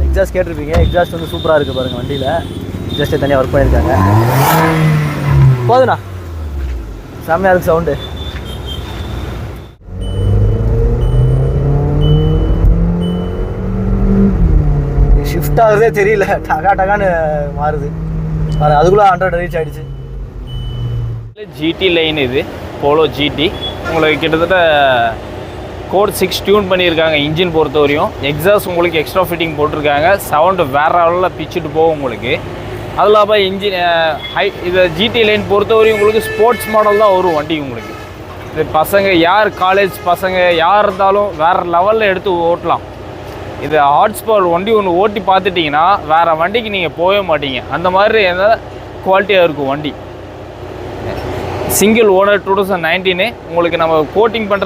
Exhaust கேட்டிருப்பீங்க, exhaust வந்து சூப்பராக இருக்குது பாருங்கள் வண்டியில். எக்ஸாஸ்ட்டே தனியாக ஒர்க் பண்ணியிருக்காங்க. போதுண்ணா, செம்மையாக இருக்குது சவுண்டு. ஷிஃப்ட் ஆகுறதே தெரியல, டகா டகான்னு மாறுது. அதுக்குள்ளே 100 ரீச் ஆகிடுச்சு. ஜிடி லைன் இது, போலோ ஜிடி. உங்களுக்கு கிட்டத்தட்ட கோட் 6 டியூன் பண்ணியிருக்காங்க. இன்ஜின் பொறுத்த வரையும் எக்ஸாஸ்ட் உங்களுக்கு எக்ஸ்ட்ரா ஃபிட்டிங் போட்டிருக்காங்க. சவுண்டு வேறு லெவலில் பிச்சுட்டு போகும் உங்களுக்கு. அது இல்லாமல் இன்ஜின் இது ஜிடி லைன் பொறுத்த வரையும் உங்களுக்கு ஸ்போர்ட்ஸ் மாடல் தான் வரும் வண்டி உங்களுக்கு. இது பசங்க யார் காலேஜ் பசங்க யார் இருந்தாலும் வேறு லெவலில் எடுத்து ஓட்டலாம். இது ஹாட் ஸ்பாட் வண்டி ஒன்று ஓட்டி பார்த்துட்டிங்கன்னா வேறு வண்டிக்கு நீங்கள் போகவே மாட்டீங்க. அந்த மாதிரி எதாவது குவாலிட்டியாக இருக்கும் வண்டி. சிங்கிள் ஓனர் 2019 உங்களுக்கு நம்ம கோட்டிங் பண்ணுற